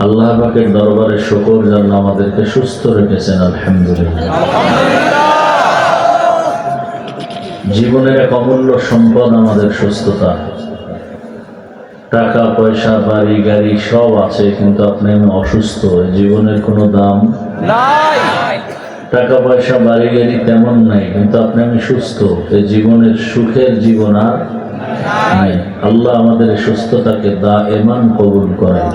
আল্লাহ পাকের দরবারে শুকর যেন আমাদেরকে সুস্থ রেখেছেন, আলহামদুলিল্লাহ। জীবনের এক অমূল্য সম্পদ আমাদের সুস্থতা। টাকা পয়সা বাড়ি গাড়ি সব আছে, কিন্তু আপনি অসুস্থ, জীবনের কোনো দাম নাই। টাকা পয়সা বাড়ি গাড়ি তেমন নাই, কিন্তু আপনি আমি সুস্থ, জীবনের সুখের জীবন আর নাই। আল্লাহ আমাদের সুস্থতাকে দায়েমান কবুল করেন।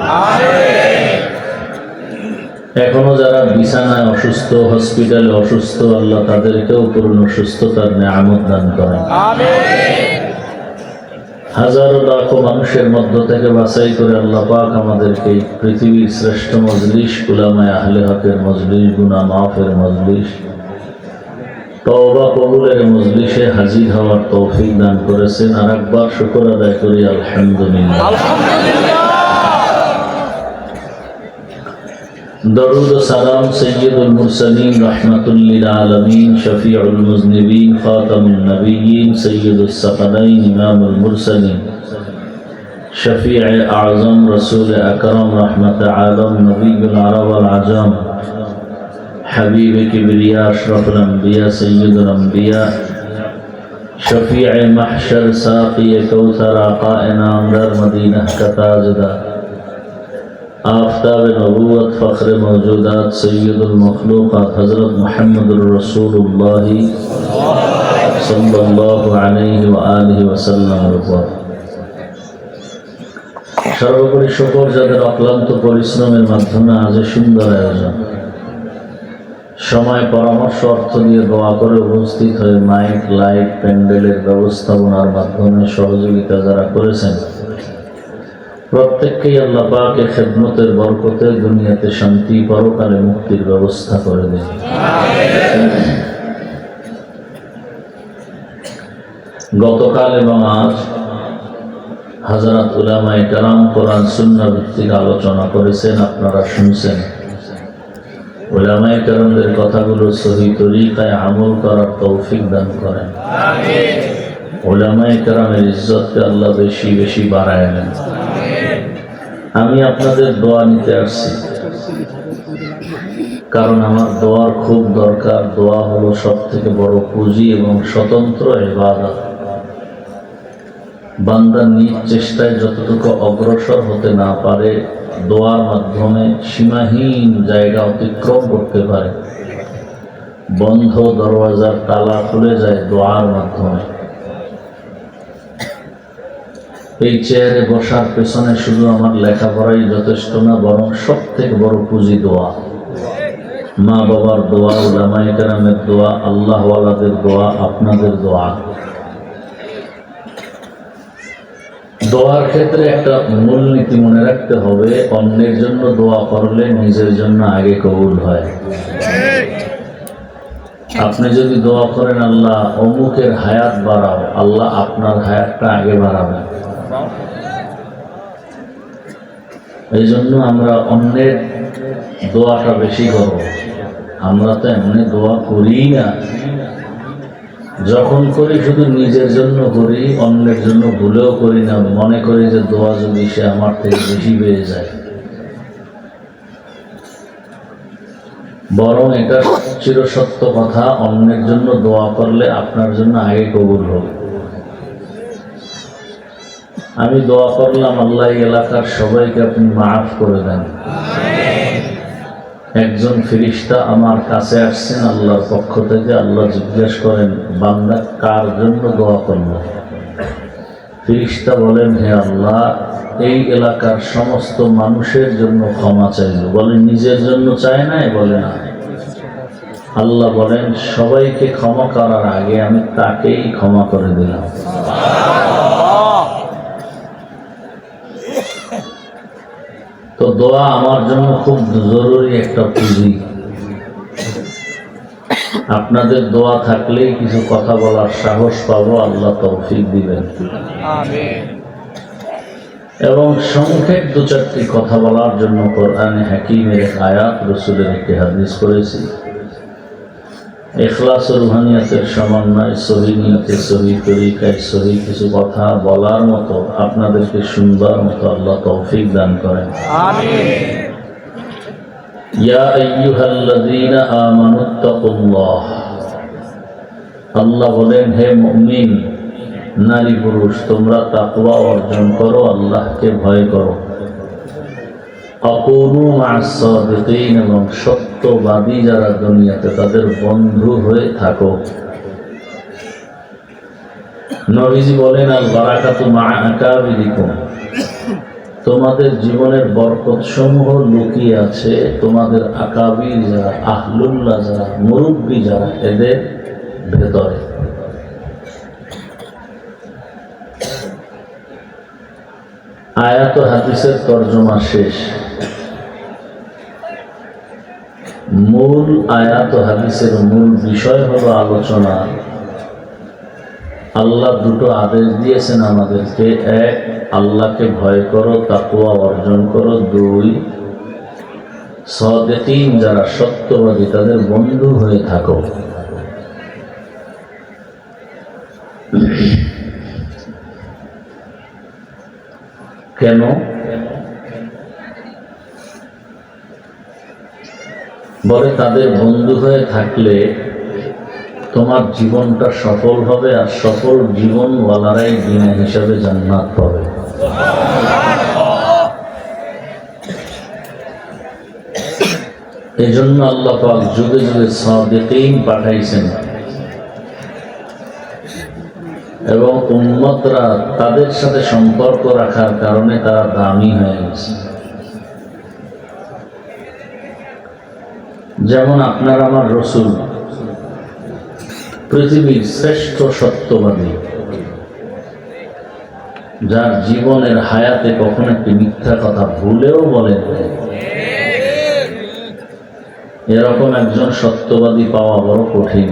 এখনো যারা বিছানায় অসুস্থ, হসপিটালে অসুস্থ, আল্লাহ তাদেরকেও পূর্ণ সুস্থতার নেয়ামত দান করেন। হাজারো লাখো মানুষের মধ্য থেকে বাছাই করে আল্লাহ পাক আমাদেরকে পৃথিবীর শ্রেষ্ঠ মজলিস, উলামায়ে আহলে হকের মজলিস, গুনাহ মাফের মজলিস, তওবা কবুলের মজলিসে হাজির হওয়ার তৌফিক দান করেছেন। আর একবার শুকর আদায় করি, আলহামদুলিল্লাহ। দরুদ ও সালাম সৈয়দুল মুরসালিন, রাহমাতুল লিল আলামিন, শফিউল মুজনিবিন, খাতামুন নবিয়্যিন, সৈয়দুস সাকালাইন, ইমামুল মুরসালিন, শফিউ আযম, রাসূল আকরাম, রাহমাত আলম, নবিয়ুল আরব ওয়াল আজম, হাবিব কিবরিয়া, আশরাফুল আম্বিয়া, সৈয়দুল আম্বিয়া, শফিউ মাহশর, সাকি কাউসার, আকায়ে নামদার, মদিনা কা তাজদার, आफ़ताब नबूवत, फ़ख्र मौजूदात, सैयदुल मखलूक़ात, हज़रत मुहम्मदुर रसूलुल्लाह सल्लल्लाहु अलैहि व आलिहि वसल्लम। সর্বোপরি শুকর যাদের অক্লান্ত পরিশ্রমের মাধ্যমে আজ সুন্দর আয়োজন, সময় পরামর্শ অর্থ দিয়ে দোয়া করে উপস্থিত হয়ে মাইক লাইট প্যান্ডেলের ব্যবস্থাপনার মাধ্যমে সহযোগিতা যারা করেছেন, প্রত্যেককেই আল্লাহ পাকের খেদমতের বরকতে দুনিয়াতে শান্তি, পরকালে মুক্তির ব্যবস্থা করে দেন। গতকাল এবং আজ হযরত উলামায়ে কেরাম কোরআন সুন্নাহ ভিত্তিক আলোচনা করেছেন, আপনারা শুনছেন। উলামায়ে কেরামদের কথাগুলো সহিহ তরিকায় আমল করার তৌফিক দান করেন। উলামায়ে কেরামের ইজ্জতকে আল্লাহ বেশি বেশি বাড়ায় নেন। আমি আপনাদের দোয়া নিতে আসছি, কারণ আমার দোয়ার খুব দরকার। দোয়া হলো সব থেকে বড় পুঁজি এবং স্বতন্ত্র ইবাদত। বান্দা নিজ চেষ্টায় যতটুকু অগ্রসর হতে না পারে, দোয়ার মাধ্যমে সীমাহীন জায়গা অতিক্রম করতে পারে। বন্ধ দরওয়াজার তালা খুলে যায় দোয়ার মাধ্যমে। এই চেয়ারে বসার পেছনে শুধু আমার লেখাপড়াই যথেষ্ট না, বরং সব থেকে বড় পুঁজি দোয়া। মা বাবার দোয়া, উলামায়ে কেরামের দোয়া, আল্লাহ ওয়ালাদের দোয়া, আপনাদের দোয়া। দোয়ার ক্ষেত্রে একটা মূলনীতি মনে রাখতে হবে, অন্যের জন্য দোয়া করলে নিজের জন্য আগে কবুল হয়। আপনি যদি দোয়া করেন আল্লাহ অমুকের হায়াত বাড়াও, আল্লাহ আপনার হায়াতটা আগে বাড়াবেন। এই জন্য আমরা অন্যের দোয়াটা বেশি করব। আমরা তো এমনি দোয়া করি না, যখন করি শুধু নিজের জন্য করি, অন্যের জন্য ভুলেও করি না। মনে করি যে দোয়া যদি সে আমার থেকে বেশি পেয়ে যায়। বরং এটা চিরসত্য কথা, অন্যের জন্য দোয়া করলে আপনার জন্য আগে কবুল হবে। আমি দোয়া করলাম আল্লাহ এলাকার সবাইকে আপনি মাফ করে দেন। একজন ফেরেশতা আমার কাছে আসছেন আল্লাহর পক্ষ থেকে। আল্লাহ জিজ্ঞেস করেন, বান্দা কার জন্য দোয়া করল? ফেরেশতা বলেন, হে আল্লাহ, এই এলাকার সমস্ত মানুষের জন্য ক্ষমা চাইল। বলেন নিজের জন্য চায় না? বলে না। আল্লাহ বলেন, সবাইকে ক্ষমা করার আগে আমি তাকেই ক্ষমা করে দিলাম। তো দোয়া আমার জন্য খুব জরুরি একটা পুঁজি। আপনাদের দোয়া থাকলেই কিছু কথা বলার সাহস পাবো, আল্লাহ তৌফিক দিবেন। আমিন। এবং সংক্ষেপ দু চারটি কথা বলার জন্য কোরআনে হাকিমের এক আয়াত, রাসূলের একটি হাদিস করেছি। ইখলাস ও রুহানিয়াতের সমন্বয়, সহি নিয়তে, সহি তরিকায়, সহি কিছু কথা বলার মতো আপনাদেরকে শুনবার মতো আল্লাহ তৌফিক দান করেন। আমিন। ইয়া আইয়ুহাল্লাযীনা আমানুত্তাকুল্লাহ, আল্লাহ বলেন, হে মুমিন নারী পুরুষ, তোমরা তাকওয়া অর্জন করো, আল্লাহকে ভয় করো। আকুনু মা'আস সাদিকিন, এবং সত্যবাদী যারা দুনিয়াতে তাদের বন্ধু হয়ে থাকো। নবীজি বলেন, আল বারাকাতু মা'a আকাবিরিকুম, তোমাদের জীবনের বরকত সমূহ লুকিয়ে আছে তোমাদের আকাবির যারা, আহলুল্লাহ যারা, মুরব্বী যারা, এদের ভেতরে। আয়াত ও হাদিসের তর্জমা শেষ। মূল আয়াত ও হাদিসের মূল বিষয় হলো আলোচনা। আল্লাহ দুটো আদেশ দিয়েছেন আমাদেরকে, এক, আল্লাহকে ভয় করো, তাকওয়া অর্জন করো। দুই, সাদিকিন যারা সত্যবাদী তাদের বন্ধু হয়ে থাকো। কেন? বলে তাদের বন্ধু হয়ে থাকলে তোমার জীবনটা সফল হবে, আর সফল জীবনওয়ালারাই বিনা হিসাবে জান্নাত পাবে। এই জন্য আল্লাহ পাক যুগে যুগে সাদিকিন পাঠাইছেন, এবং উম্মতরা তাদের সাথে সম্পর্ক রাখার কারণে তারা দামি হয়ে গেছে। যেমন আপনার আমার রসুল পৃথিবীর শ্রেষ্ঠ সত্যবাদী, যার জীবনের হায়াতে কখনো একটি মিথ্যা কথা ভুলেও বলেন, এরকম একজন সত্যবাদী পাওয়া বড় কঠিন।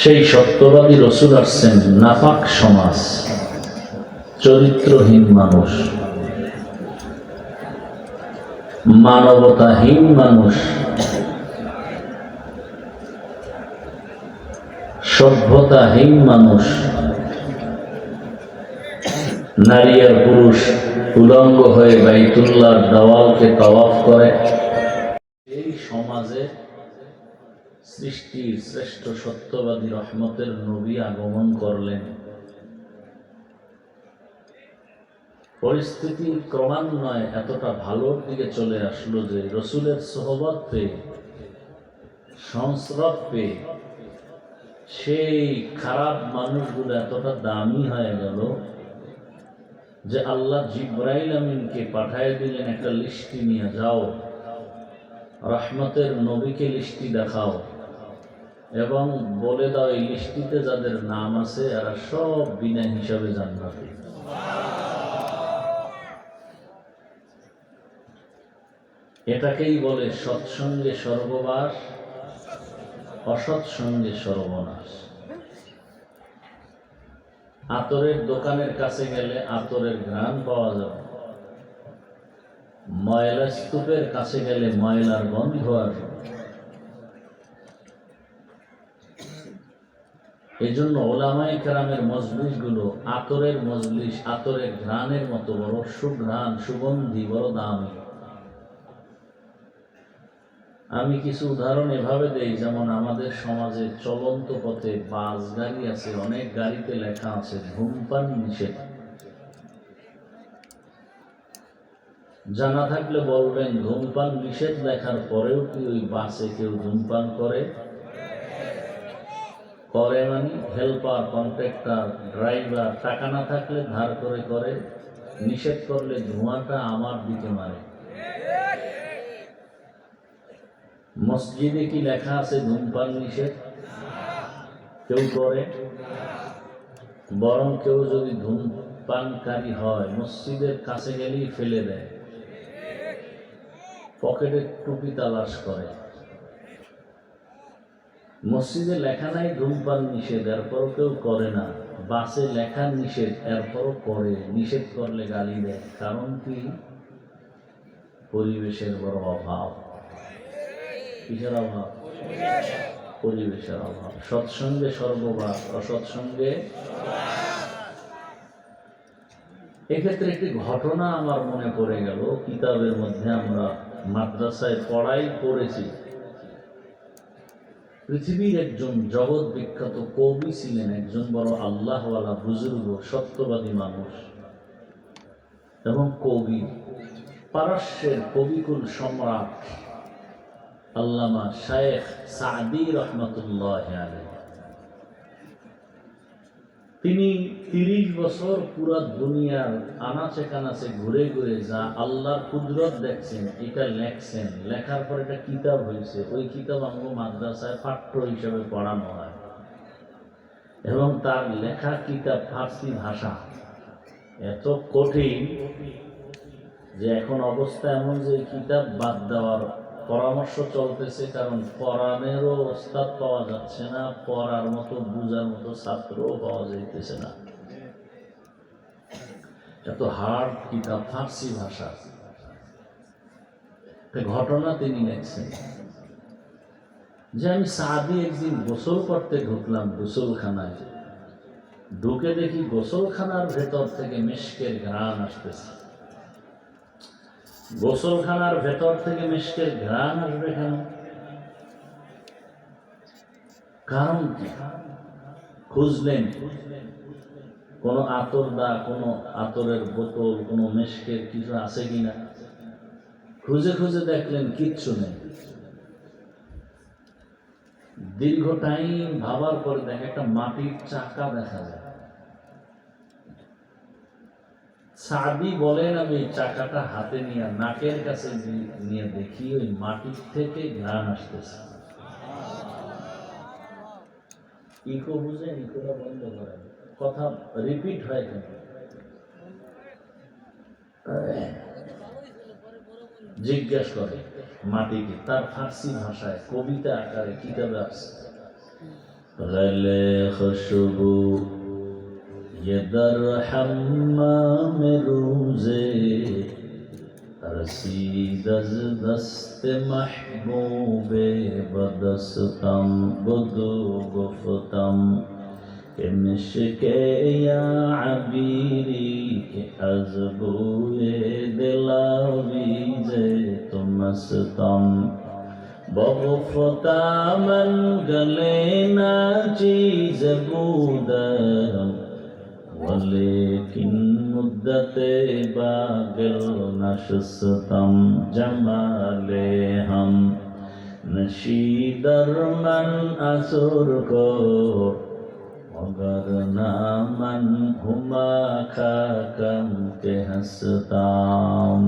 সেই সত্যবাদী রসুল আসছেন নাফাক সমাজ, চরিত্রহীন মানুষ, মানবতাহীন মানুষ, সভ্যতাহীন মানুষ, নারী আর পুরুষ উলঙ্গ হয়ে বাইতুল্লাহর দেওয়ালকে তাওয়াফ করে। এই সমাজে সৃষ্টির শ্রেষ্ঠ সত্যবাদী রহমতের নবী আগমন করলেন। পরিস্থিতি ক্রমান্বয়ে এতটা ভালোর দিকে চলে আসলো যে রসুলের সোহবত পেয়ে, সংস্রব পেয়ে সেই খারাপ মানুষগুলো এতটা দামি হয়ে গেল যে আল্লাহ জিবরাইল আমিনকে পাঠায় দিলেন, একটা লিস্টি নিয়ে যাও, রহমতের নবীকে লিস্টি দেখাও, এবং বলে দাও এই লিস্টিতে যাদের নাম আছে এরা সব বিনা হিসাবে জান্নাতি। এটাকেই বলে সৎসঙ্গে স্বর্গবাস, অসৎসঙ্গে সর্বনাশ। আতরের দোকানের কাছে গেলে আতরের ঘ্রাণ পাওয়া যাবে, ময়লা স্তূপের কাছে গেলে ময়লার গন্ধ আসবে। এই জন্য ওলামায়ে কেরামের মজলিসগুলো আতরের মজলিস, আতরের ঘ্রাণের মতো বড় সুঘ্রাণ, সুগন্ধি, বড় দামি। আমি কিছু উদাহরণ এভাবে দেই, যেমন আমাদের সমাজে চলন্ত পথে বাস গাড়ি আছে, অনেক গাড়িতে লেখা আছে ধূমপান নিষেধ। জানা থাকলে বলবেন, ধূমপান নিষেধ লেখার পরেও কি ওই বাসে কেউ ধূমপান করে? করে মানে হেল্পার, কন্ট্রাক্টর, ড্রাইভার টাকা না থাকলে ধার করে করে। নিষেধ করলে ধোঁয়াটা আমার দিকে মারে। মসজিদে কি লেখা আছে ধূমপান নিষেধ? কেউ করে? বরং কেউ যদি ধূমপানকারী হয় মসজিদের কাছে গেলেই ফেলে দেয়, পকেটে টুপি তালাশ করে। মসজিদে লেখা নাই ধূমপান নিষেধ, এরপরও কেউ করে না। বাসে লেখা নিষেধ, এরপরও করে। নিষেধ করলে গালি দেয়। কারণ কি? পরিবেশের বড় অভাব। কিসের অভাব? পরিবেশের অভাব। সৎসঙ্গে সর্ববাস, অসৎসঙ্গে। এক্ষেত্রে একটি ঘটনা আমার মনে পড়ে গেল। কিতাবের মধ্যে আমরা মাদ্রাসায় পড়েছি। পৃথিবীর একজন জগৎ বিখ্যাত কবি ছিলেন, একজন বড় আল্লাহওয়ালা বুজুর্গ সত্যবাদী মানুষ এবং কবি, পারস্যের কবিকুল সম্রাট আল্লামা শায়েখ সাদি রহমাতুল্লাহ আলাইহি। তিনি 30 বছর পুরা দুনিয়ার আনাচে কানাচে ঘুরে ঘুরে যা আল্লাহর কুদরত দেখছেন এটা লেখছেন। লেখার পর এটা কিতাব হয়েছে। ওই কিতাব আমাকে মাদ্রাসায় পাঠ্য হিসেবে পড়ানো হয় এবং তার লেখা কিতাব ফার্সি ভাষা এত কঠিন যে এখন অবস্থা এমন যে কিতাব বাদ দেওয়ার পরামর্শ চলতেছে, কারণ পড়ানেরও ওস্তাদ পাওয়া যাচ্ছে না, পড়ার মতো বুঝার মতো ছাত্রও পাওয়া যাইতেছে না। এত হার্ড কিতাব ফার্সি ভাষা। ঘটনা তিনি লেখছেন যে আমি সাদি একদিন গোসল করতে ঢুকলাম গোসলখানায়। ঢুকে দেখি গোসলখানার ভেতর থেকে মিশকের ঘ্রাণ আসতেছে। গোসলখানার ভেতর থেকে মিশকের ঘ্রাণ আসবে কেন? কারণ কি? খুঁজলেন কোনো আতরদা, কোনো আতরের বোতল, কোনো মিশকের কিছু আছে কিনা। খুঁজে খুঁজে দেখলেন কিচ্ছু নেই। দীর্ঘ টাইম ভাবার পরে দেখে একটা মাটির চাকা দেখা যায়। সাদি বলেন আমি চাকাটা হাতে নিয়ে নাকের কাছে নিয়ে দেখি ওই মাটির থেকে ঘ্রাণ আসতেছে। ইকো বুঝেন? ইকোটা বন্ধ করেন, কথা রিপিট হয় কেন? জিজ্ঞেস করে মাটিকে। তার ফার্সি ভাষায় কবিতা আকারে কিতাবে আছে। গলে খুশবু ये दर हम्माम रोज़े रसीद अज़ दस्त महबूबे बदस्तम बुदू गुफ्तम के मिशके या अबीरी के अज़ बूए दिलावीज़े तुमस्तम बगुफ्ता मन गले ना चीज़ बूदम वलेकिन मुद्दते बागिल नशस्तम जमाले हम नशीदर मन असुर को मगर नामन हुमा खाकम के हस्ताम।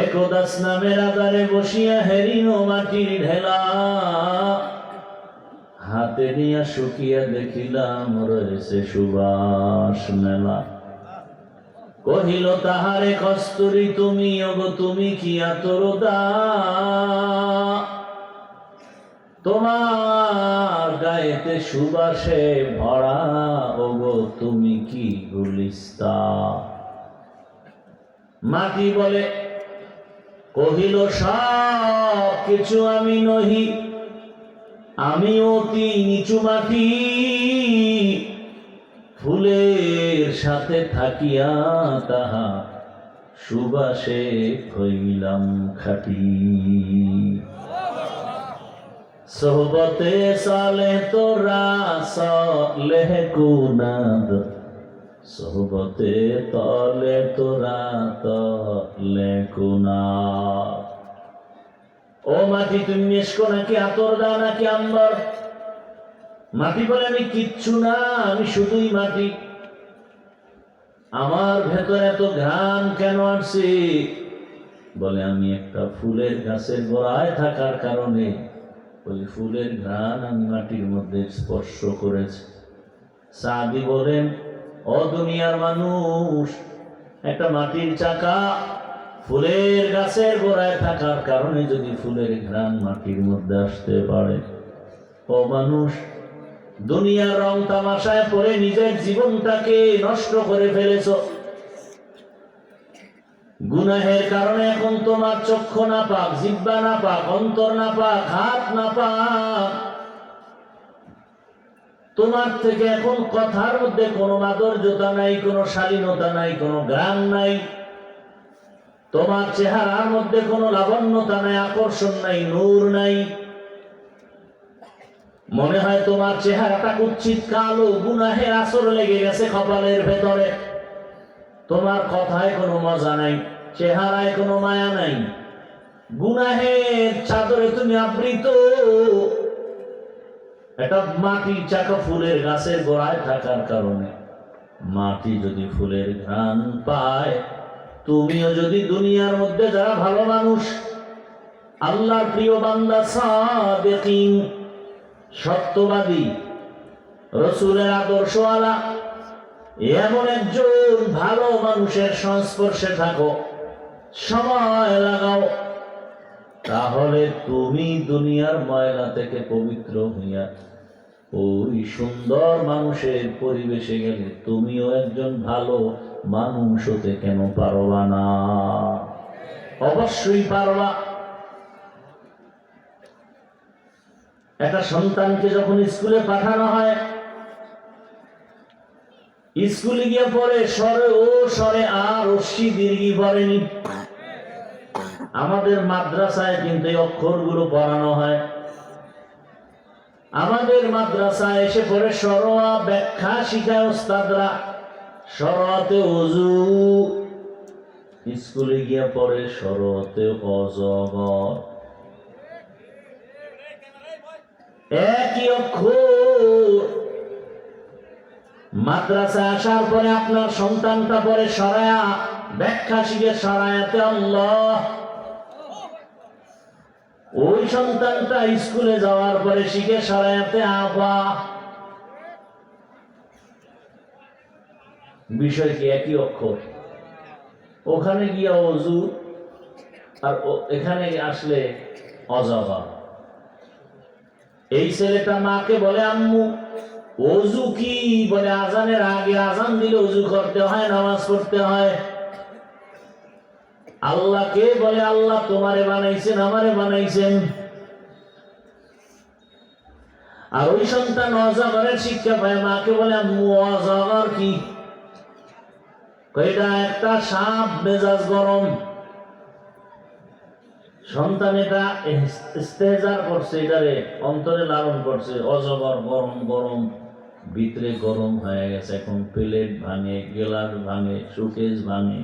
एकोदास नामेर आधारे बसिया हेरिनो माटिर ढेला হাতে নিয়ে শুকিয়ে দেখিলাম রয়েছে সুবাস মেলা। কহিল তাহারে কস্তুরী তুমি, ওগো তুমি কি আতরদা, তোমার গায়েতে সুবাসে ভরা, ওগো তুমি কি গুলিস্তা। মাটি বলে, কহিল সব কিছু আমি নহি, আমি অতি নিচু মাটি, ফুলের সাথে থাকিয়া তাহা সুবাসে হইলাম খাটি। সোহবতে সালে তোরা সালেহ কুনাদ, সোহবতে তলে তোরা তলে কুনাদ। ও মাটি তুমি মিশকো নাকি আতরদা নাকি আম্বর? মাটি বলে আমি কিচ্ছু না, আমি শুধুই মাটি। আমার ভেতর এত ঘ্রাণ কেন আসছে? বলে আমি একটা ফুলের গাছের গোড়ায় থাকার কারণে ওই ফুলের ঘ্রাণ আমি মাটির মধ্যে স্পর্শ করেছি। সাদি বলেন, ও দুনিয়ার মানুষ, একটা মাটির চাকা ফুলের গাছের গোড়ায় থাকার কারণে যদি ফুলের ঘ্রাণ মাটির মধ্যে আসতে পারে, ও মানুষ, দুনিয়ার রং তামাশায় পড়ে নিজের জীবনটাকে নষ্ট করে ফেলেছ। গুনাহের কারণে এখন তোমার চক্ষু না পাক, জিহ্বা না পাক, অন্তর না পাক, হাত না পাক। তোমার থেকে এখন কথার মধ্যে কোনো মাধুর্যতা নাই, কোনো শালীনতা নাই, কোনো গ্রাম নাই। তোমার চেহারার মধ্যে কোনো লাবণ্যতা নাই, আকর্ষণ নাই, নূর নাই। মনে হয় তোমার চেহারাটা কুৎসিত কালো, গুনাহের আসর লেগে গেছে কপালের ভেতরে। তোমার কথায় কোনো মজা নাই, চেহারায় কোনো মায়া নাই। গুনাহের চাদরে তুমি আবৃত। এটা মাটির চাকা ফুলের গাছের গোড়ায় থাকার কারণে মাটি যদি ফুলের ঘ্রাণ পায়, তুমিও যদি দুনিয়ার মধ্যে যারা ভালো মানুষ, আল্লাহর প্রিয় বান্দা, সাদিকিন, সত্যবাদী, রসুলের আদর্শওয়ালা, এমন একজন ভালো মানুষের সংস্পর্শে থাকো, সময় লাগাও, তাহলে তুমি দুনিয়ার ময়লা থেকে পবিত্র হইয়া ওই সুন্দর মানুষের পরিবেশে গেলে তুমিও একজন ভালো মানুষ হতে কেন পারবা না? অবশ্যই পারবা। একটা সন্তানকে যখন স্কুলে পাঠানো হয়, স্কুলে গিয়ে পড়ে স্বরে ও স্বরে আর রশ্মি দীর্ঘি পড়েনি। আমাদের মাদ্রাসায় কিন্তু এই অক্ষরগুলো পড়ানো হয়। আমাদের মাদ্রাসায় এসে পড়ে সরোয়া ব্যাখ্যা শিখায় ওস্তাদরা, সরোয়াতে ওযু। স্কুলে গিয়ে পড়ে সরোয়াতে অজগর। একই অক্ষর। মাদ্রাসায় আসার পরে আপনার সন্তানটা পড়ে সরায়া, ব্যাখ্যা শিখে সরায়াতে আল্লাহ। ওই সন্তানটা স্কুলে যাওয়ার পরে শিখে সরায়াতে আবা। বিষয় কি একই অক্ষর। ওখানে গিয়া অজু, আর এখানে আসলে অজগর। এই ছেলেটা মাকে বলে, আম্মু অজু কি? বলে আজানের আগে, আজান দিলে অজু করতে হয়, নামাজ পড়তে হয়। আল্লাহকে বলে, আল্লাহ তোমারে বানাইছেন, আমারে বানাইছেন। আর ওই সন্তান অজগরের শিক্ষা পায়, মাকে বলে, আম্মু অজগর কি? এটা একটা সাপ, মেজাজ গরম। সন্তান এটা ইস্তেহজার করছে, এটারে অন্তরে লালন করছে। অজগর গরম গরম, ভিতরে গরম হয়ে গেছে। এখন প্লেট ভাঙে, গেলাস ভাঙে, শোকেস ভাঙে।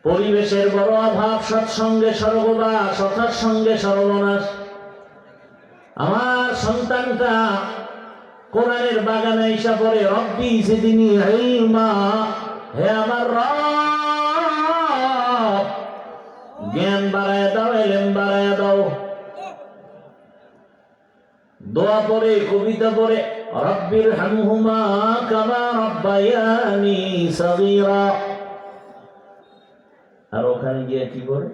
পরিবেশের বড় অভাব, সৎসঙ্গে সর্বনাশ, সতার সঙ্গে সর্বনাশ। আমার সন্তানটা কোরআনের বাগানে এসে পড়ে, রব্বি জিদনি ইলমা, হে আমার রব জ্ঞান বাড়ায় দাও, ইলম বাড়ায় দাও। দোয়া পড়ে, কবিতা পড়ে, রব্বির হামহুমা কামা রব্বায়ানি সগীরা। আর ওখানে গিয়ে কি করে?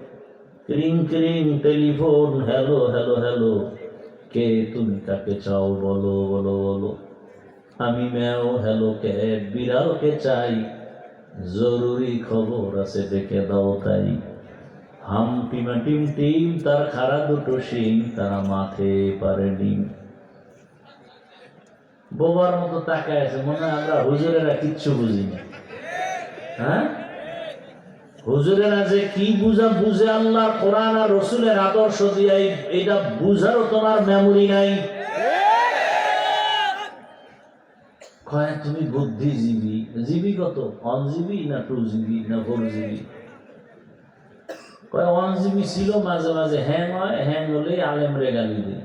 ক্রিং ক্রিং টেলিফোন, হ্যালো হ্যালো হ্যালো, কে তুমি কাকে চাও বলো বলো বলো। আমি ম্যাও, হ্যালো ক্যাট, বিড়ালকে চাই, জরুরি খবর আছে দেখে দাও তাই। হাম টিমা টিম টিম, তার খাড়া দুটো শিং, তারা মাঠে পারেনি। বোবার মতো তাকায় আছে, মনে হয় আমরা হুজুরেরা কিচ্ছু বুঝি না। হ্যাঁ, হুজুরেরা যে কি বুঝে আল্লাহ কোরআন আর রসুলের আদর্শ দিয়ে, এটা বুঝারও তোমার মেমোরি নাই। কয় তুমি বুদ্ধিজীবী। জিবি কত? 1 জিবি না 2 জিবি না 4 জিবি? কয় 1 জিবি ছিল, মাঝে মাঝে হ্যাং হয়, হ্যাং হলে আলেমরে গালি দেয়।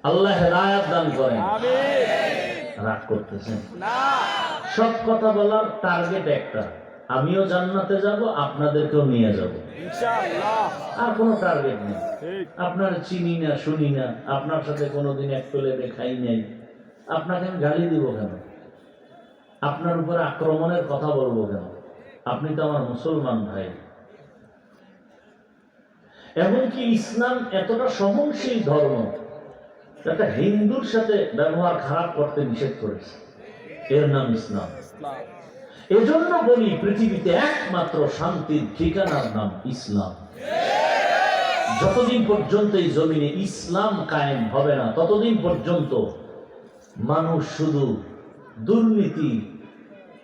আল্লাহ হেদায়েত দান করেন। রাগ করতেছেন না। সব কথা বলার টার্গেট একটা, আমিও জান্নাতে যাব, আপনাদেরকেও নিয়ে যাব, ইনশাআল্লাহ। আর কোনো টার্গেট নেই। আপনার চিনি না, শুনি না, আপনার সাথে কোনোদিন এক প্লেটে খাই নাই, আপনাকে আমি গালি দিব কেন? আপনার উপরে আক্রমণের কথা বলবো কেন? আপনি তো আমার মুসলমান ভাই। এমনকি ইসলাম এতটা সহনশীল ধর্ম, একটা হিন্দুর সাথে ব্যবহার খারাপ করতে নিষেধ করেছে, এর নাম ইসলাম। এজন্য বলি পৃথিবীতে একমাত্র শান্তির ঠিকানার নাম ইসলাম। যতদিন পর্যন্ত এই জমিনে ইসলাম কায়েম হবে না, ততদিন পর্যন্ত মানুষ শুধু দুর্নীতি,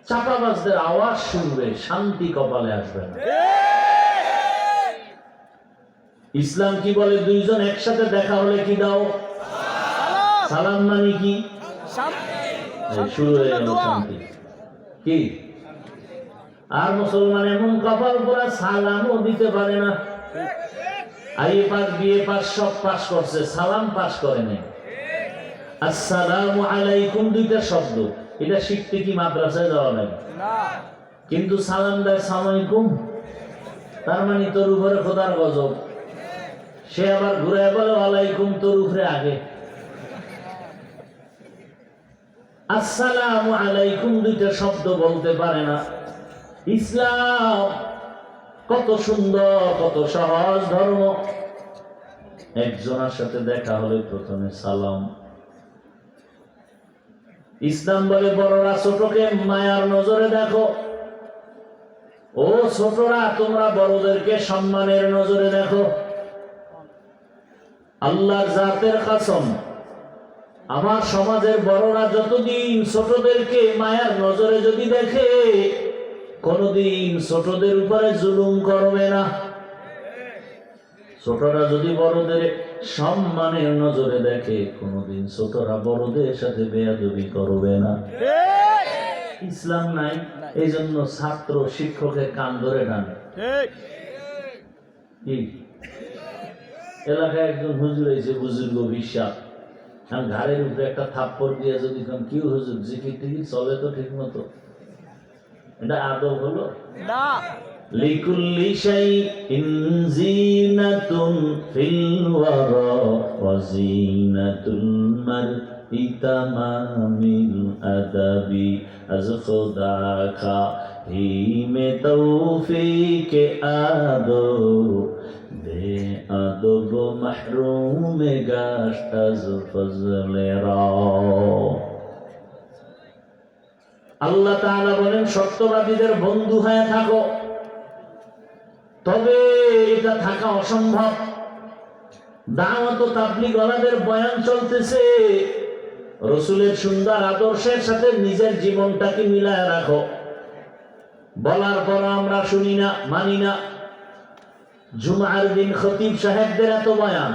চাপাবাজদের আওয়াজ শুনবে, শান্তি কপালে আসবে না। ইসলাম কি বলে? দুইজন একসাথে দেখা হলে কি দাও? সালাম। মানে কি? শুরু হয়ে গেল শান্তি। কি? আর মুসলমান এমন কপাল পোড়া, সালামও দিতে পারে না। আইএ পাস, বিএ পাস সব পাস করছে, সালাম পাস করে নাই। আসসালামু আলাইকুম দুইটা শব্দ, এটা শিখতে কি মাদ্রাসায় যাওয়া লাগে? কিন্তু সালাম দেয় সালাম আলাইকুম, তার মানে তোর উপরে খোদার গজব। সে আবার ঘুরে বলে ওয়ালাইকুম, তোর উপরে আগে। আসসালামু আলাইকুম দুইটা শব্দ বলতে পারে না। ইসলাম কত সুন্দর, কত সহজ ধর্ম। একজনের সাথে দেখা হলে প্রথমে সালাম। ইসলাম বলে বড়রা ছোটকে মায়ার নজরে দেখো। ও ছোটরা, তোমরা বড়দেরকে সম্মানের নজরে দেখো। আল্লাহর জাতের কসম, আমার সমাজের বড়রা যতদিন ছোটদেরকে মায়ার নজরে যদি দেখে, কোনদিন ছোটদের উপরে জুলুম করবে না। ছোটরা যদি বড়দের সম্মানের নজরে দেখে, কোনদিন ছোটরা বড়দের সাথে বেয়াদবি করবে না। ইসলাম নাই, এই জন্য ছাত্র শিক্ষকের কান ধরে টানে। এলাকায় একজন হুজুর হয়েছে, বুজুর্গ বিশ্বাস, ঘাড়ের উপরে একটা থাপ্পড় দিয়ে যদি কি হুজুর জিকির টিকির চলে তো ঠিক মতো, এটা আদব হলো না। লিকুল্লি শাইইন জিনাতুন ফিল ওয়ারা ওয়া জিনাতুল মারই তামামিল আদাবি আজ খুদা কা হি মে তৌফিক আদব বে আদব মাহরুম গাশত আজ ফজলে রা। আল্লাহ তাআলা বলেন, সত্যবাদীদের বন্ধু হয়ে থাকো। তবে এটা থাকা অসম্ভব। দাওয়াত ও তাবলীগ ওয়ালাদের বয়ান চলতেছে, রাসূলের সুন্দর আদর্শের সাথে নিজের জীবনটাকে মিলায় রাখো। বলার পর আমরা শুনি না, মানি না। জুমার দিন খতিব সাহেবদের এত বয়ান,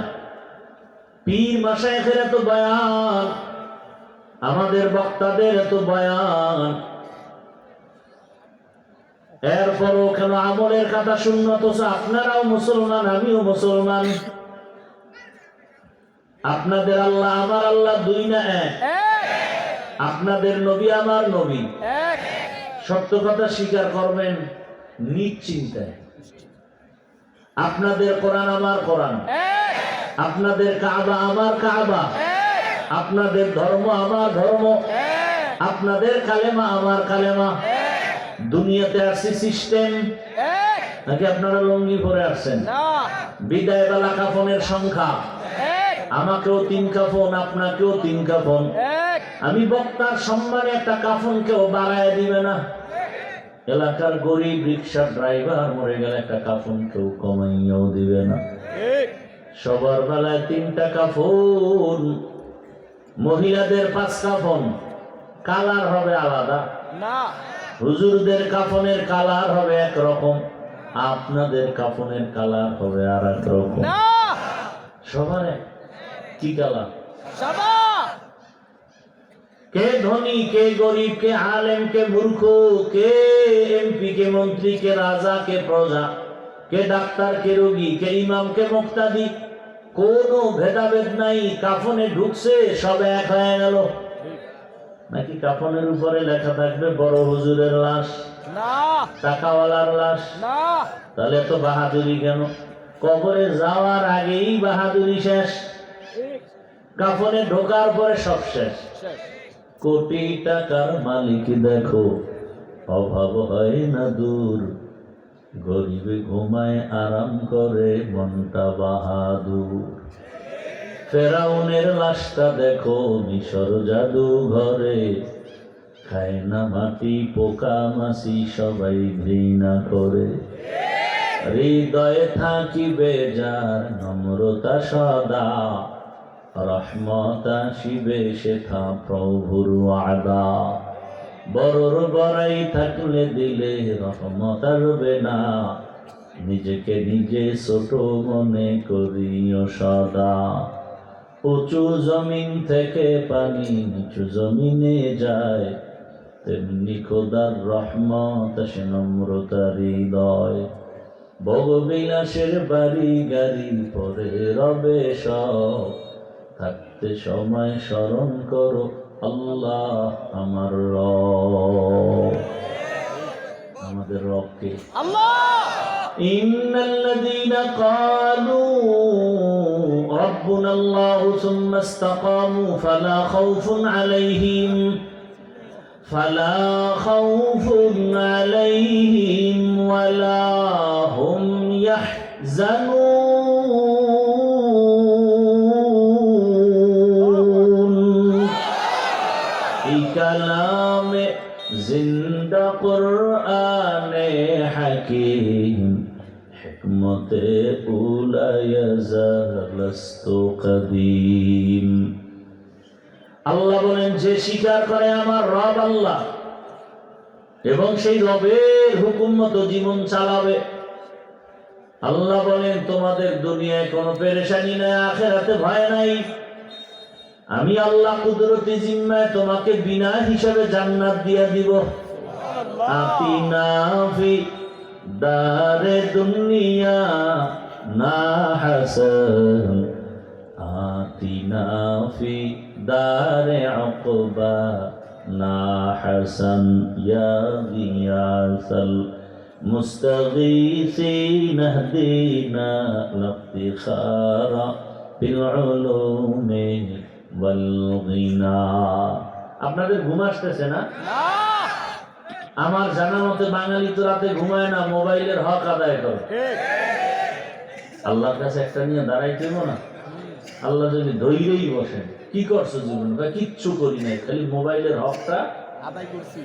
পীর মাশায়েখের এত বয়ান, আমাদের বক্তাদের এত বয়ান, এরপরও কেন আমলের কথা শূন্য? তো আপনারাও মুসলমান, আমিও মুসলমান। আপনাদের আল্লাহ আমার আল্লাহ দুই না এক? আপনাদের নবী আমার নবী এক। সত্য কথা স্বীকার করবেন নিশ্চিন্তায়। আপনাদের কোরআন আমার কোরআন, আপনাদের কাবা আমার কাবা, আপনাদের ধর্ম আমার ধর্ম, আপনাদের কালেমা আমার কালেমা। দুনিয়াতে আসছি সিস্টেম, নাকি আপনারা লঙ্গি পরে আসছেন? বিদায় বেলা কাফনের সংখ্যা, আমাকেও 3 কাফন, আপনাকেও 3 কাফন। আমি বক্তার সম্মানে একটা কাফন কেউ বাড়ায় দিবে না। এলাকার গরিব রিক্সা ড্রাইভার মরে গেলে একটা কাফন কেউ কমাইয়াও দিবে না। সবার বেলায় 3টা কাফন, মহিলাদের 5 কাফন। কালার হবে আলাদা না। হুজুরদের কাফনের কালার হবে একরকম, আপনাদের কাফনের কালার হবে আর এক রকম। সবার কি কালার? কে ধনী, কে গরিব, কে আলেম, কে মূর্খ, কে এমপি, কে মন্ত্রী, কে রাজা, কে প্রজা, কে ডাক্তার, কে রোগী, কে ইমাম, কে মুক্তাদি, কোনো ভেদাভেদ নাই। কাফনে ঢুকছে সব এক হয়ে গেল। নাকি কাফনের উপরে লেখা থাকবে বড় হুজুরের লাশ না, টাকাওয়ালার লাশ না? তাহলে তো বাহাদুরি কেন? কবরে যাওয়ার আগেই বাহাদুরি শেষ, কাফনে ঢোকার পরে সব শেষ। কোটি টাকার মালিক দেখো, অভাব হয় না দূর, গরিবে ঘুমায় আরাম করে মনটা বাহাদুর। ফেরাউনের লাশটা দেখো মিশর জাদু ঘরে, খায় না মাটি পোকা মাছি সবাই ঘৃণা করে। হৃদয়ে থাকিবে যার নম্রতা সদা, রহমত আসিবে সেথা প্রভুর ওয়াদা। বড়র বড়াই থাকলে দিলে রহমত আসবে না, নিজেকে নিজে ছোট মনে করিও সদা। উঁচু জমিন থেকে পানি নিচু জমিনে যায়, তেমনি খোদার রহমত আসে নম্রতার হৃদয়। ভোগবিলাসের বাড়ি গাড়ি পরে রবে সব, থাকতে সময় স্মরণ করো আল্লাহ আমার রব। আমাদের রবকে আল্লাহ। ইন্নাল্লাযীনা ক্বালু রাব্বুনাল্লাহু সুম্মা ইসতাকামু ফালা খাউফুন আলাইহিম ওয়ালা হুম ইয়াহজানুন। এই কালামে জিন্দা কুরআনে হাকীম, হিকমতে উলায়া জালাস্তু কদীম। আল্লাহ বলেন, যে স্বীকার করে আমার রব আল্লাহ এবং সেই রবের হুকুম মতো জীবন চালাবে, আল্লাহ বলেন তোমাদের দুনিয়ায় কোনো পেরেশানি নাই, আখিরাতে ভয় নাই। আমি আল্লাহ কুদরতি জিম্মায় তোমাকে বিনা হিসাবে জান্নাত দিয়া দিব। আতিনা ফি দারে দুনিয়া না হাসান, আতিনা ফি দারে উকবা না হাসান, ইয়া গিয়াসাল মুস্তাগীসিন ইহদিনা লিফতিখারা বিল উলুমি ওয়াল গিনা। আপনাদের ঘুম আসতেছে না? আমার জানা মতে বাঙালি তো রাতে ঘুমায় না, মোবাইলের হক আদায় করে। আল্লাহর কাছে একটা নিয়ে দাঁড়াইতে না। আল্লাহ যদি ধৈর্যই বসেন, কি করছো জীবন? কিচ্ছু করি নাই, খালি মোবাইলের হকটা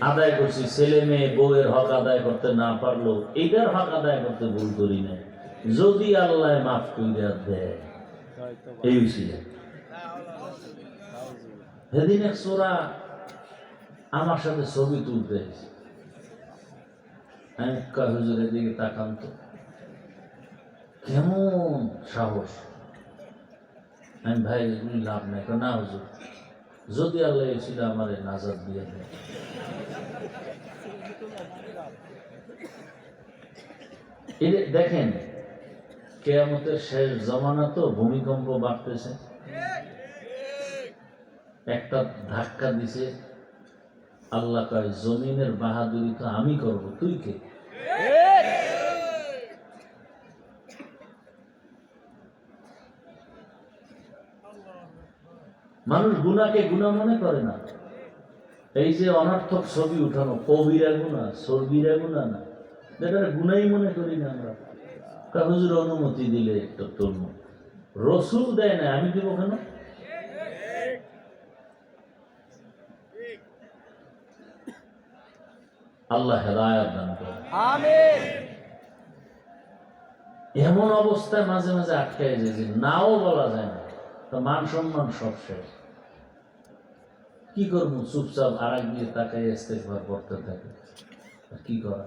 আদায় করছি। ছেলে মেয়ে বউয়ের হক আদায় করতে না পারলো, এইটার হক আদায় করতে ভুল করি নাই। যদি আল্লাহ মাফ কইরা দেয়, এই ছিল। সেদিন এক সোরা আমার সাথে ছবি তুলতে এসেছে। আমি হুজুরের দিকে তাকান তো, কেমন সাহস। আমি ভাই এগুলি লাভ নাই। না হুজুর, যদি আল্লাহ ছিল আমার নাজাত দিয়ে দেয়। দেখেন, কিয়ামতের শেষ জমানা তো, ভূমিকম্প বাড়তেছে। একটা ধাক্কা দিছে, আল্লাহ কয় জমিনের বাহাদুরি তো আমি করব, তুই কে? মানুষ গুনাহকে গুনাহ মনে করে না। এই যে অনর্থক ছবি উঠানো, কবিরা গুনাহ, সর্বিরা গুনাহ না, এটা গুনাই মনে করি না আমরা। হুজুর অনুমতি দিলে একটু তুলব, রসুল দেয় না, আমি দিব কেন? আল্লাহ হেদায়েত দান করুন, আমিন। এমন অবস্থায় মাঝে মাঝে আটকায় যায় যে নাও বলা যায় না, তো মান সম্মান সব শেষ। কি করবো? চুপচাপ আর এক দিয়ে তাকাই ইস্তেগফার করতে থাকে। কি করা?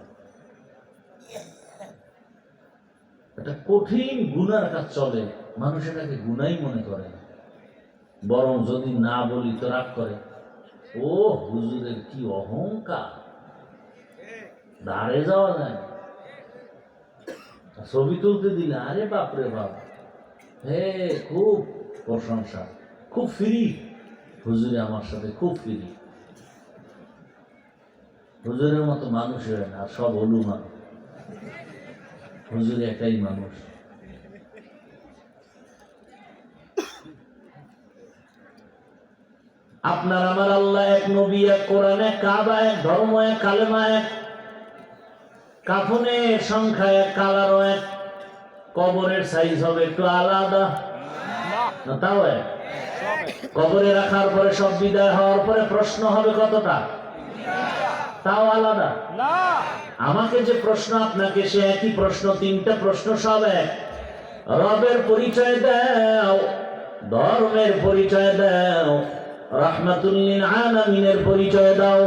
এটা কঠিন গুনার কাজ চলে, মানুষ এটাকে গুনাই মনে করে। বরং যদি না বলি তো রাগ করে, ও হুজুরের কি অহংকার, দাঁড়ে যাওয়া যায়। ছবি তুলতে দিলে আরে বাপরে বাপ, হে খুব প্রশংসা, খুব ফ্রি হুজুরে, আমার সাথে খুব ফ্রি। হুজুরের মতো মানুষ হয় না, সব হলু মানুষ। হুজুর একাই মানুষ। আপনার আমার আল্লাহ এক, নবী এক, কোরআন এক, কাবা এক, ধর্ম এক, কালেমা এক, কাফনের সংখ্যা এক, কালারও এক, কবরের সাইজ হবে একটু আলাদা। না তাও এক? কবরে রাখার পরে সব বিদায় হওয়ার পরে প্রশ্ন হবে কতটা? তাও আলাদা না। আমাকে যে প্রশ্ন আপনাকে সে একই প্রশ্ন, তিনটা প্রশ্ন সব এক। রবের পরিচয় দাও, ধর্মের পরিচয় দাও, রাহমাতুল লিল আলামিনের পরিচয় দাও।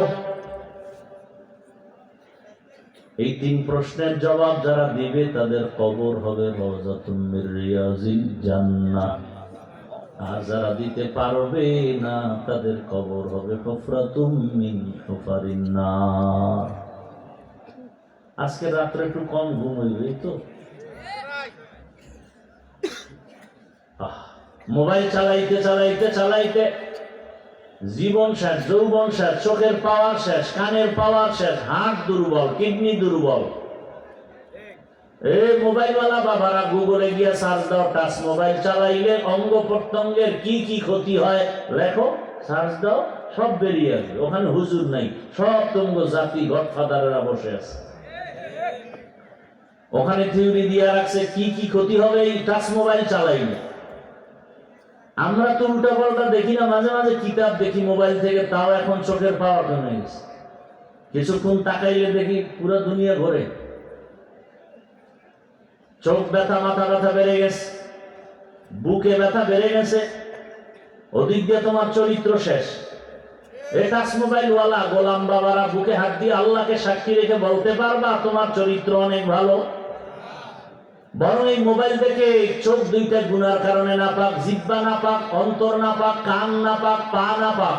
এই তিন প্রশ্নের জবাব যারা দিবে তাদের কবর হবে রওজাতুম মির রিয়াজিল জান্নাহ। আর যারা দিতে পারবে না তাদের কবর হবে হুফরাতুম মিন হুফারিন নার। আজকে রাত্রে একটু কম ঘুম হইবে তো। মোবাইল চালাইতে চালাইতে চালাইতে জীবন শেষ, যৌবন শেষ, চোখের পাওয়ার শেষ, কানের পাওয়ার শেষ, হার্ট দুর্বল, কিডনি দুর্বল। এই মোবাইলওয়ালা বাবারা গুগলে গিয়ে সার্চ দাও, টাচ মোবাইল চালাইলে অঙ্গ প্রত্যঙ্গের কি কি ক্ষতি হয় লেখো, সার্চ দাও, সব বেরিয়ে আসবে। ওখানে হুজুর নাই, সব তুঙ্গ জাতি গডফাদারেরা বসে আছে। ওখানে থিওরি দিয়ে রাখছে কি কি ক্ষতি হবে এই টাচ মোবাইল চালাইলে। আমরা তো উল্টা পাল্টা দেখি না, মাঝে মাঝে কিতাব দেখি মোবাইল থেকে, তাও এখন চোখের পাওয়ার কমে গেছে। কিছুক্ষণ তাকাইলে দেখি পুরো দুনিয়া ঘোরে। চোখ ব্যথা, মাথা ব্যথা বেড়ে গেছে, বুকে ব্যথা বেড়ে গেছে, ওদিক দিয়ে তোমার চরিত্র শেষ। এই টাচ মোবাইল ওয়ালা গোলাম বাবারা বুকে হাত দিয়ে আল্লাহকে সাক্ষী রেখে বলতে পারবা তোমার চরিত্র অনেক ভালো? বরং এই মোবাইল দেখে চোখ দুইটা গুনার কারণে নাপাক, জিহ্বা নাপাক, অন্তর নাপাক, কান নাপাক, পা নাপাক।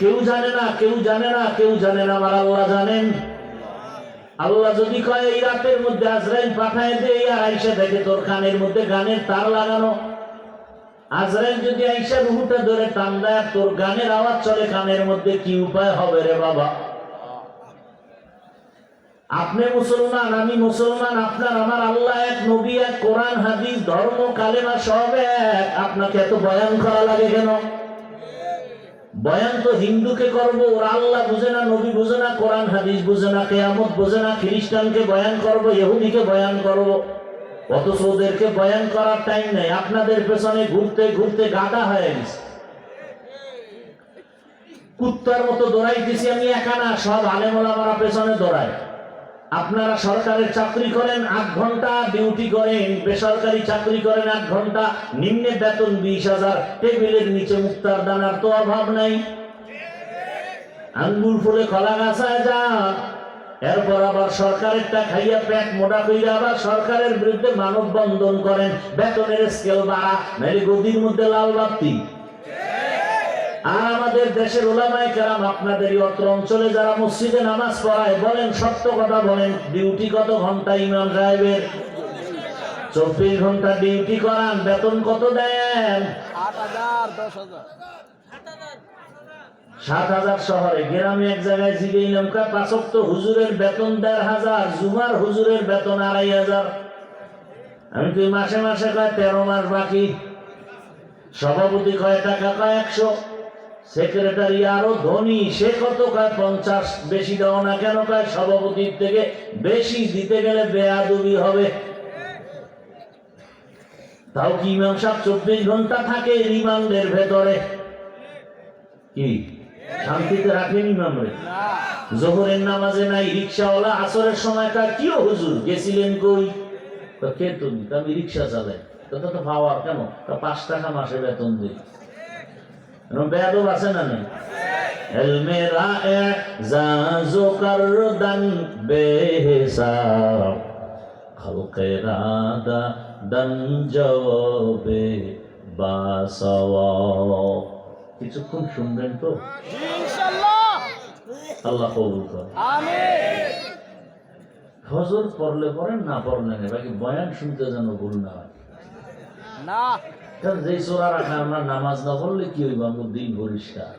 কেউ জানে না, কেউ জানে না, কেউ জানে না, আমার আল্লাহ জানেন। আল্লাহ যদি কয় এই রাতের মধ্যে আজরাইল পাঠায় দে, আর আইসা দেখে তোর কানের মধ্যে গানের তার লাগানো। আজরাইল যদি আইসা রুহুটা ধরে টান দেয়, তোর গানের আওয়াজ চলে কানের মধ্যে, কি উপায় হবে রে বাবা? আপনি মুসলমান, আমি মুসলমান, আপনার আমার আল্লাহ এক, নবী এক, কোরআন হাদিস ধর্ম কালেমা সব এক। আপনাকে এত বয়ান করা লাগে কেন? বয়ান তো হিন্দুকে করবো, ওর আল্লাহ বুঝে না, নবী বুঝে না, কোরআন হাদিস বুঝে না, কিয়ামত বুঝে না। খ্রিস্টানকে বয়ান করবো, ইহুদিকে বয়ান করবো, অথচ ওদেরকে বয়ান করার টাইম নেই। আপনাদের পেছনে ঘুরতে ঘুরতে গাদা হয়ে গেছে, কুত্তার মতো দৌড়াইতেছি আমি একা না, সব আলেম ওলামারা পেছনে দৌড়ায়। আপনারা সরকারের চাকরি করেন 8 ঘন্টা ডিউটি করেন, বেসরকারি চাকরি করেন 8 ঘন্টা, নিম্নে বেতন 20,000, টেবিলের নিচে মুক্তার দানার তো অভাব নাই। আঙ্গুর ফুলে কলা গাছায় যান, এরপর আবার সরকারেরটা খাইয়া পেট মোটা কইরা আবার সরকারের বিরুদ্ধে মানববন্ধন করেন, বেতনের স্কেল বাড়া, নাইলে গদির মধ্যে লাল বাতি। আর আমাদের দেশের ওলামায়ে কেরাম আপনাদেরই অত্র অঞ্চলে যারা মসজিদে নামাজ পড়ায়, বলেন সত্য কথা বলেন, ডিউটি কত ঘন্টা ইমাম সাহেবের? 24 ঘন্টা ডিউটি করান, বেতন কত দেন? 8,000, 10,000, 7,000। শহরে গ্রামে এক জায়গায় জিগাইলাম, 5 ওয়াক্ত হুজুরের বেতন 1,500, জুমার হুজুরের বেতন 2,500। আমি তুই মাসে মাসে কয় 13 মাস বাকি। সভাপতি কয় টাকা? কয় 100। সেক্রেটারি আরো ধনী, সে কত? কয় 50। বেশি দাও না কেন? কয় সভাপতির থেকে বেশি দিতে গেলে বেয়াদবি হবে। তাও কি ইমাম সাহেব 24 ঘন্টা থাকে রিমান্ডের ভেতরে? কি শান্তিতে রাখেন ইমাম রে? জোহরের নামাজে নাই, রিক্সাওয়ালা আসরের সময় কার কি হুজুর গেছিলেন কই? কে তুমি? আমি রিক্সা চালাই। তো ভাবার কেন? 5 টাকা মাসে বেতন দিই। বেয়াদব আছে না নেই? এলমেরা এজাজো করদান বেহিসাব, খালকেরা দান জবাবে বাসাওয়াব। কিছুক্ষণ শুনবেন তো ইনশাআল্লাহ। আল্লাহ কবুল করে, আমিন। ফজর পড়লে পড়েন, না পড়লে নেই, বাকি বয়ান শুনতে যেন ভুল না হয়। না, কারণ যেই চোরা রাখা আমরা নামাজ না পড়লে কি হইব? আমার দিন পরিষ্কার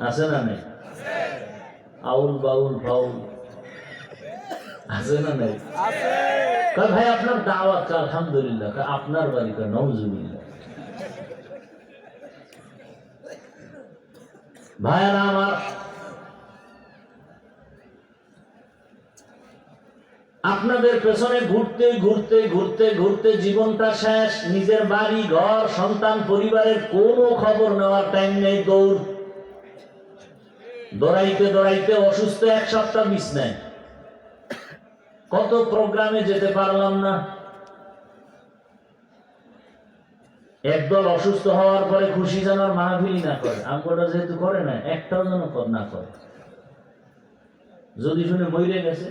আছে না নেই? আউল বাউল ফাউল আছে না নেই? আছে। ভাই আপনার দাওয়াত, আলহামদুলিল্লাহ। আপনার বাড়ি? নওজুবিল্লাহ। ভাইয়ারা আমার, আপনার আপনাদের পেছনে ঘুরতে ঘুরতে ঘুরতে ঘুরতে জীবনটা শেষ। নিজের বাড়ি ঘর সন্তান পরিবারের কোনো খবর নেওয়ার টাইম নেই। দৌড়াইতে দৌড়াইতে অসুস্থ, এক সপ্তাহ বিছনায়। কত প্রোগ্রামে যেতে পারলাম না। একদল অসুস্থ হওয়ার পরে খুশি জানার মাহফিলই না করে, আমগোটা যেহেতু করে না, একটাও যেন না করে। যদি শুনে মরে গেছে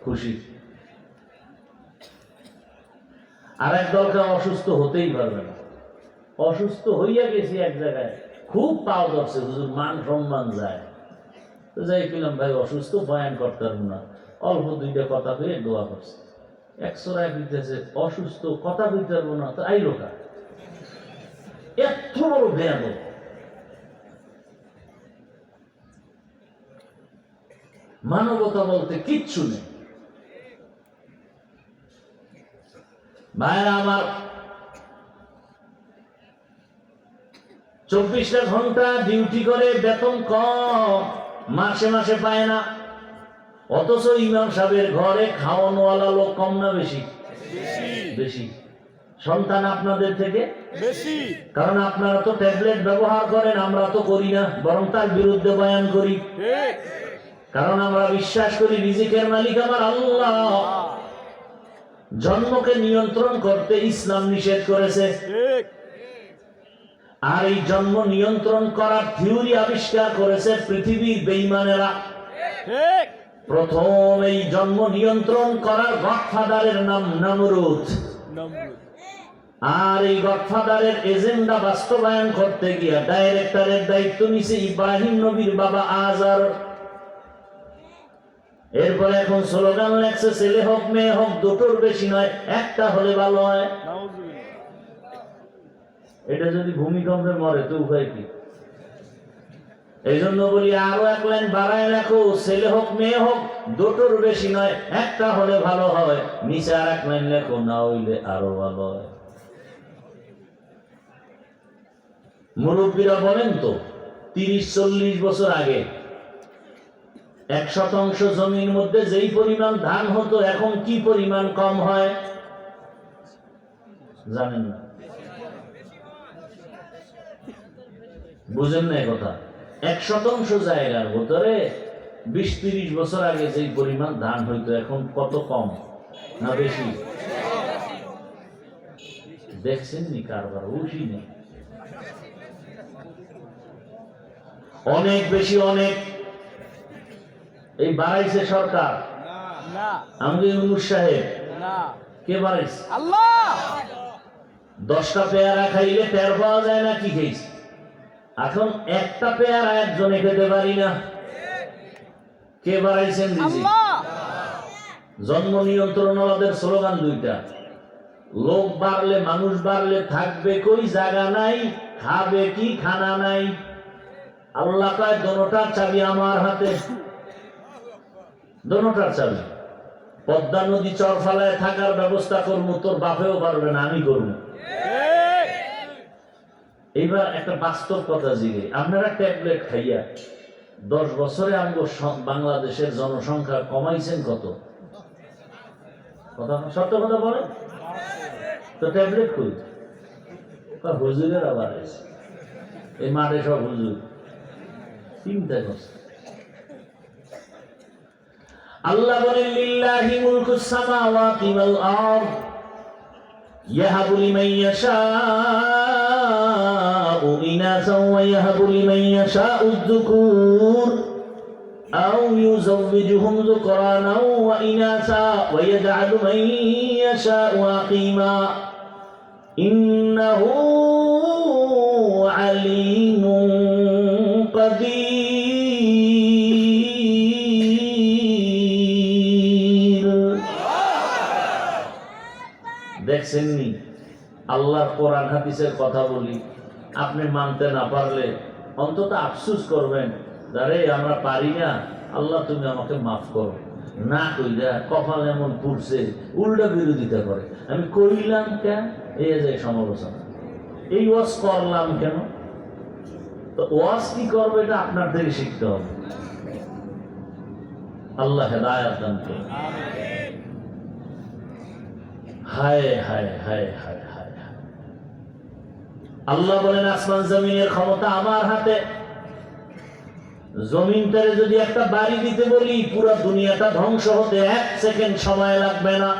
খুশি। আর এক দলকে অসুস্থ হতেই পারবে না। অসুস্থ হইয়া গেছি এক জায়গায়, খুব পাও ধরছে, হুজুর মান সম্মান যায়। তো যাই পেলাম ভাই অসুস্থ, বয়ান করতে পারবো না, অল্প দুইটা কথা কয়ে দোয়া করছে। একশোরা দিতেছে অসুস্থ, কথা কইতে পারবো না, তো আইলো কা এত বড় ভয়াবহ। মানবতা বলতে কিচ্ছু নেই। ভাইরা আমার, 24টা ঘন্টা ডিউটি করে বেতন কম, মাসে মাসে পায় না। অথচ ইমাম সাহেবের ঘরে খাওয়ানোওয়ালা লোক কম না বেশি? বেশি। সন্তান আপনাদের থেকে বেশি, কারণ আপনারা তো ট্যাবলেট ব্যবহার করেন, আমরা তো করি না, বরং তার বিরুদ্ধে বয়ান করি। কারণ আমরা বিশ্বাস করি রিজিকের মালিক আমার আল্লাহ। জন্মকে নিয়ন্ত্রণ করতে ইসলাম নিষেধ করেছে। আর এই জন্ম নিয়ন্ত্রণ করার থিওরি আবিষ্কার করেছে পৃথিবীর বেঈমানেরা। প্রথম এই জন্ম নিয়ন্ত্রণ করার গডফাদারের নাম নমরুদ। আর এই গডফাদারের এজেন্ডা বাস্তবায়ন করতে গিয়ে ডাইরেক্টরের দায়িত্ব নিছে ইব্রাহিম নবীর বাবা আজার। এরপরে এখন স্লোগান লেখছে ছেলে হোক মেয়ে হোক দুটোর বেশি নয়, একটা হলে ভালো হয়। এটা যদি ভূমিকম্পে মরে তো উপায় কি? এই জন্য বলি আরো এক লাইন বাড়ায় রাখো, ছেলে হোক মেয়ে হোক দুটোর বেশি নয়, একটা হলে ভালো হয়। নিচে আর এক লাইন লেখো, না হইলে আরো ভালো হয়। মুরব্বীরা বলেন তো 30-40 বছর আগে 1% জমির মধ্যে যেই পরিমাণ ধান হতো, এখন কি পরিমাণ কম হয় জানেন না? বুঝেন না কথা? 1% জায়গার ভিতরে 20-30 বছর আগে যেই পরিমাণ ধান হইতো, এখন কত কম না বেশি? দেখছেন নি কারবার? উঠি নেই, অনেক বেশি, অনেক। এই বাড়াইছে সরকার, আমাদের ইউনূস সাহেব। কে বাড়াইছে? আল্লাহ। 10টা পেয়ারা খাইলে টের পাওয়া যায় না কি খেয়েছে। এখন একটা পেয়ারা একজনে খেতে পারি না। কে বাড়াইছেন? জন্ম নিয়ন্ত্রণওয়ালাদের স্লোগান দুইটা, লোক বাড়লে মানুষ বাড়লে থাকবে কই জায়গা নাই, খাবে কি খানা নাই। আল্লাহ কয় দোনোটার চাবি আমার হাতে, দোনোটার চাবি। পদ্মা নদী চরফালায় থাকার ব্যবস্থা করবো, তোর বাপেও পারবে না, আমি করবো। এইবার একটা বাস্তব কথা জিগে, আপনারা ট্যাবলেট খাইয়া 10 বছরে আমগো বাংলাদেশের জনসংখ্যা কমাইছেন কত? কথা সত্য কথা বলেন তো। ট্যাবলেট কই? হুজুরের আবার এই মাঠে সব হুজুর। চিন্তা করছে। আল্লাহ বলেন লিল্লাহি মুলকুস সামাওয়াতি ওয়াল আরদ ইয়াহাবু লিমান ইয়াশাউ ইনাসাও ওয়া ইয়াহাবু লিমান ইয়াশাউ যুকুর আও ইউযাওবিজুহুম যুকরানা ওয়া ইনাসা ওয়া ইয়াজআলু মান ইয়াশাউ আকিমা ইন্নাহু আলিমুন কাদির। দেখছেননি আল্লাহর কোরআন হাদিসের কথা বলি, আপনি মানতে না পারলে অন্তত আফসোস করবেন, আরে আমরা পারি না, আল্লাহ তুমি আমাকে মাফ করো। না কইরা কপাল এমন পুড়ছে, উল্টা বিরোধিতা করে। আমি কইলাম কেন, এই যে সমালোচনা, এই ওয়াজ করলাম কেন? তো ওয়াজ কি করবে এটা আপনার থেকে শিখতে হবে। আল্লাহ হেদায়েত দান করুন। হায় হায় হায় হায় হায়। আল্লাহ বলেন আসমান জমিনের ক্ষমতা আমার হাতে। জমিনটারে যদি একটা বাড়ি দিতে বলি, পুরো দুনিয়াটা ধ্বংস হতে 1 সেকেন্ড সময় লাগবে না।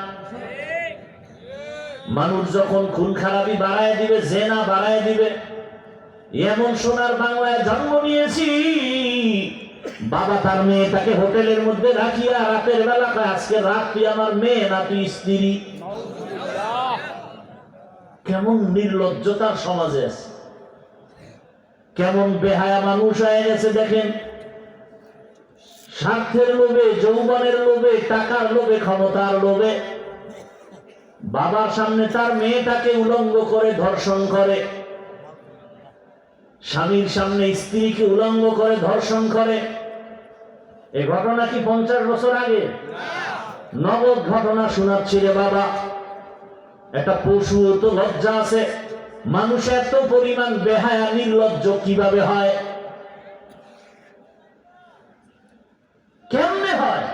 মানুষ যখন খুন খারাপি বাড়ায় দিবে, জেনা বাড়ায় দিবে, এমন সোনার বাংলায় জন্ম নিয়েছি, বাবা তার মেয়েটাকে হোটেলের মধ্যে রাখিয়া রাতের বেলা কয়, আজকে রাত তুই আমার মেয়ে না তুই স্ত্রী। কেমন নির্লজ্জতার সমাজে আছে, কেমন বেহায়া মানুষ হয়ে গেছে দেখেন। স্বার্থের লোভে, যৌবনের লোভে, টাকার লোভে, ক্ষমতার লোভে বাবার সামনে তার মেয়েটাকে উলঙ্গ করে ধর্ষণ করে, স্বামীর সামনে স্ত্রীকে উলঙ্গ করে ধর্ষণ করে। এ ঘটনা কি 50 বছর আগে? নগদ ঘটনা শোনাচ্ছি রে বাবা। একটা পশু তো লজ্জা আছে, মানুষ এত পরিমাণ বেহায়া নির্লজ্জ কিভাবে হয়, কেমনে হয়?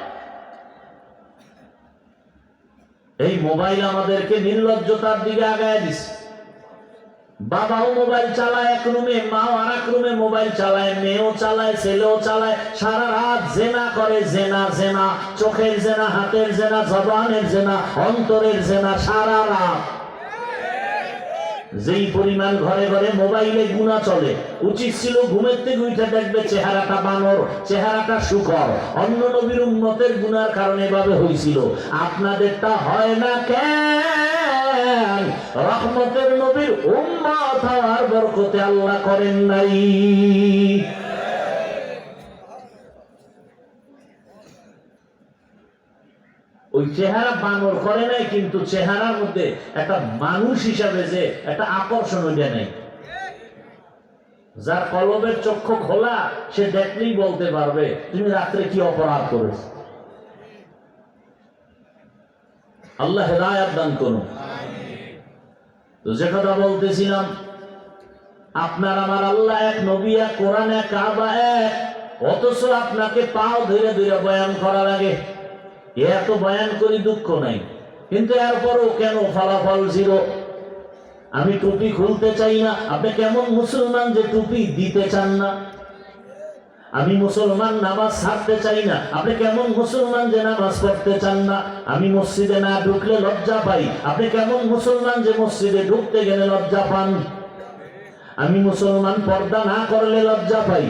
এই মোবাইল আমাদেরকে নির্লজ্জতার দিকে আগায় দিচ্ছে। বাবাও মোবাইল চালায় এক রুমে, মাও আর এক রুমে মোবাইল চালায়, মেয়েও চালায়, ছেলেও চালায়, সারা রাত জেনা করে। জেনা জেনা, চোখের জেনা, হাতের জেনা, জবানের জেনা, অন্তরের জেনা, সারা রাত। যেই পরিমাণ ঘরে ঘরে মোবাইলে গুনাহ চলে, উচিত ছিল ঘুমের থেকে উঠে দেখবে চেহারাটা বানর, চেহারাটা শুকর। অন্য নবীর উম্মতের গুনার কারণে এভাবে হয়েছিল, আপনাদেরটা হয় না কেন? রহমতের নবীর উম্মত হওয়ার বরকতে আল্লাহ করেন নাই। ওই চেহারা বানর করে নাই, কিন্তু চেহারার মধ্যে একটা মানুষ হিসাবে যে একটা আকর্ষণ ওইটা নেই। যার কলবের চক্ষু খোলা, সে দেখলেই বলতে পারবে তুমি রাত্রে কি অপরাধ করেছ। আল্লাহ হেদায়েত দান করুন। তো যে কথা বলতেছিলাম, আপনার আমার আল্লাহ এক, নবী এক, কোরআন এক, কাবা এক, অথচ আপনাকে পাও ধরে ধরে বয়ান করা লাগে। এত বয়ান করি দুঃখ নাই, কিন্তু এরপরও কেন ফলাফল জিরো? আমি টুপি খুলতে চাই না, আপনি কেমন মুসলমান যে টুপি দিতে চান না? আমি মুসলমান, নামাজ ছাড়তে চাই না, আপনি কেমন মুসলমান যে নামাজ পড়তে চান না? আমি মসজিদে না ঢুকলে লজ্জা পাই, আপনি কেমন মুসলমান যে মসজিদে ঢুকতে গেলে লজ্জা পান? আমি মুসলমান, পর্দা না করলে লজ্জা পাই,